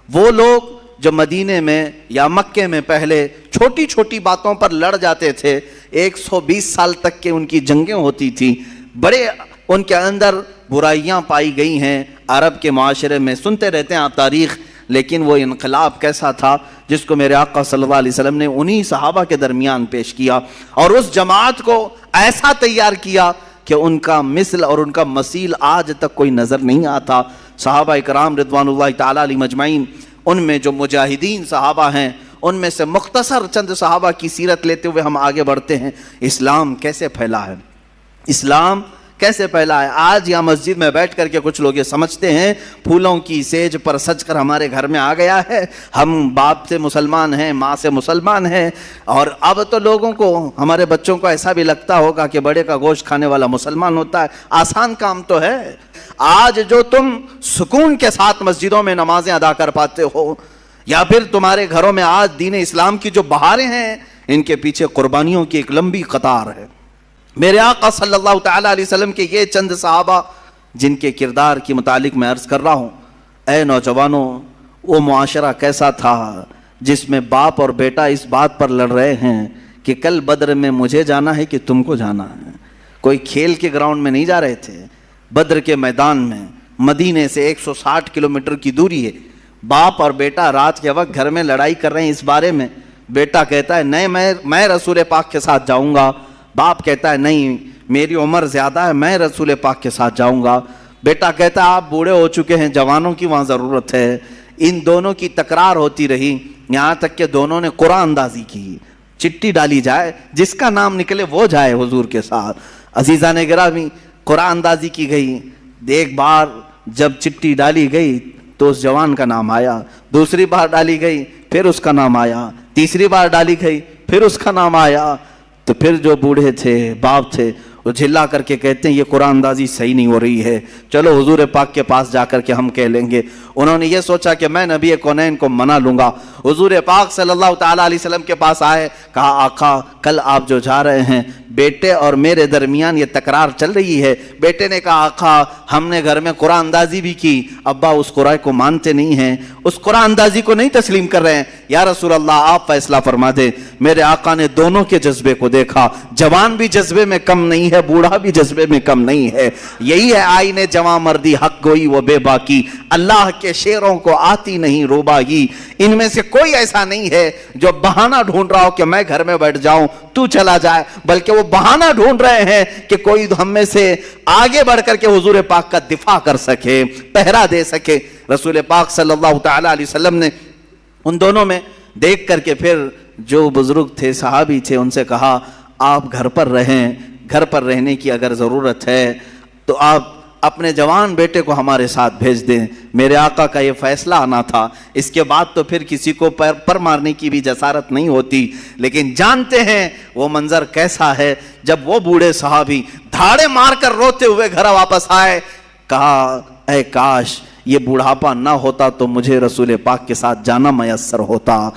وہ لوگ جو مدینے میں یا مکے میں پہلے چھوٹی چھوٹی باتوں پر لڑ جاتے تھے، 120 سال تک کے ان کی جنگیں ہوتی تھیں، بڑے ان کے اندر برائیاں پائی گئی ہیں، عرب کے معاشرے میں سنتے رہتے ہیں آپ تاریخ، لیکن وہ انقلاب کیسا تھا جس کو میرے آقا صلی اللہ علیہ وسلم نے انہی صحابہ کے درمیان پیش کیا، اور اس جماعت کو ایسا تیار کیا کہ ان کا مثل اور ان کا مثیل آج تک کوئی نظر نہیں آتا۔ صحابہ اکرام رضوان اللہ تعالی علیہم اجمعین، ان میں جو مجاہدین صحابہ ہیں، ان میں سے مختصر چند صحابہ کی سیرت لیتے ہوئے ہم آگے بڑھتے ہیں۔ اسلام کیسے پھیلا ہے؟ اسلام کیسے پھیلا ہے؟ آج یہاں مسجد میں بیٹھ کر کے کچھ لوگ یہ سمجھتے ہیں پھولوں کی سیج پر سج کر ہمارے گھر میں آ گیا ہے، ہم باپ سے مسلمان ہیں، ماں سے مسلمان ہیں، اور اب تو لوگوں کو، ہمارے بچوں کو ایسا بھی لگتا ہوگا کہ بڑے کا گوشت کھانے والا مسلمان ہوتا ہے۔ آسان کام تو ہے۔ آج جو تم سکون کے ساتھ مسجدوں میں نمازیں ادا کر پاتے ہو، یا پھر تمہارے گھروں میں آج دین اسلام کی جو بہاریں ہیں، ان کے پیچھے قربانیوں کی ایک لمبی قطار ہے۔ میرے آقا صلی اللہ تعالیٰ علیہ وسلم کے یہ چند صحابہ جن کے کردار کے متعلق میں عرض کر رہا ہوں۔ اے نوجوانوں، وہ معاشرہ کیسا تھا جس میں باپ اور بیٹا اس بات پر لڑ رہے ہیں کہ کل بدر میں مجھے جانا ہے کہ تم کو جانا ہے۔ کوئی کھیل کے گراؤنڈ میں نہیں جا رہے تھے، بدر کے میدان میں، مدینے سے 160 کلومیٹر کی دوری ہے۔ باپ اور بیٹا رات کے وقت گھر میں لڑائی کر رہے ہیں اس بارے میں۔ بیٹا کہتا ہے نہیں، میں رسول پاک کے ساتھ جاؤں گا۔ باپ کہتا ہے نہیں، میری عمر زیادہ ہے، میں رسول پاک کے ساتھ جاؤں گا۔ بیٹا کہتا ہے آپ بوڑھے ہو چکے ہیں، جوانوں کی وہاں ضرورت ہے۔ ان دونوں کی تکرار ہوتی رہی، یہاں تک کہ دونوں نے قرآن اندازی کی، چٹھی ڈالی جائے، جس کا نام نکلے وہ جائے حضور کے ساتھ۔ عزیزان گرامی، قرآن اندازی کی گئی۔ ایک بار جب چٹھی ڈالی گئی تو اس جوان کا نام آیا، دوسری بار ڈالی گئی پھر اس کا نام آیا، تیسری بار ڈالی گئی پھر اس کا نام آیا۔ تو پھر جو بوڑھے تھے، باپ تھے، وہ جھلا کر کے کہتے ہیں یہ قرآن اندازی صحیح نہیں ہو رہی ہے، چلو حضور پاک کے پاس جا کر کے ہم کہہ لیں گے۔ انہوں نے یہ سوچا کہ میں نبی کونین کو منا لوں گا۔ حضور پاک صلی اللہ تعالیٰ علیہ وسلم کے پاس آئے، کہا آقا کل آپ جو جا رہے ہیں، بیٹے اور میرے درمیان یہ تکرار چل رہی ہے۔ بیٹے نے کہا آقا ہم نے گھر میں قرآن اندازی بھی کی، ابا اس قرآن کو مانتے نہیں ہیں، اس قرآن اندازی کو نہیں تسلیم کر رہے ہیں، یا رسول اللہ آپ فیصلہ فرما دیں۔ میرے آقا نے دونوں کے جذبے کو دیکھا، جوان بھی جذبے میں کم نہیں ہے، بوڑھا بھی جذبے میں کم نہیں ہے۔ یہی ہے آئین جوان مردی، حق گوئی و بے باکی، اللہ کے شیروں کو آتی نہیں روبائی۔ ان میں سے کوئی ایسا نہیں ہے جو بہانہ ڈھونڈ رہا ہو کہ میں گھر میں بیٹھ جاؤں تو چلا جائے، بلکہ وہ بہانہ ڈھونڈ رہے ہیں کہ کوئی ہم میں سے آگے بڑھ کر کے حضور پاک کا دفاع کر سکے، پہرا دے سکے۔ رسول پاک صلی اللہ تعالیٰ علیہ وسلم نے ان دونوں میں دیکھ کر کے پھر جو بزرگ تھے، صحابی تھے، ان سے کہا آپ گھر پر رہیں، گھر پر رہنے کی اگر ضرورت ہے تو آپ اپنے جوان بیٹے کو ہمارے ساتھ بھیج دیں۔ میرے آقا کا یہ فیصلہ آنا تھا، اس کے بعد تو پھر کسی کو پر مارنے کی بھی جسارت نہیں ہوتی۔ لیکن جانتے ہیں وہ منظر کیسا ہے جب وہ بوڑھے صحابی دھاڑے مار کر روتے ہوئے گھر واپس آئے، کہا اے کاش یہ بوڑھاپا نہ ہوتا تو مجھے رسول پاک کے ساتھ جانا میسر ہوتا۔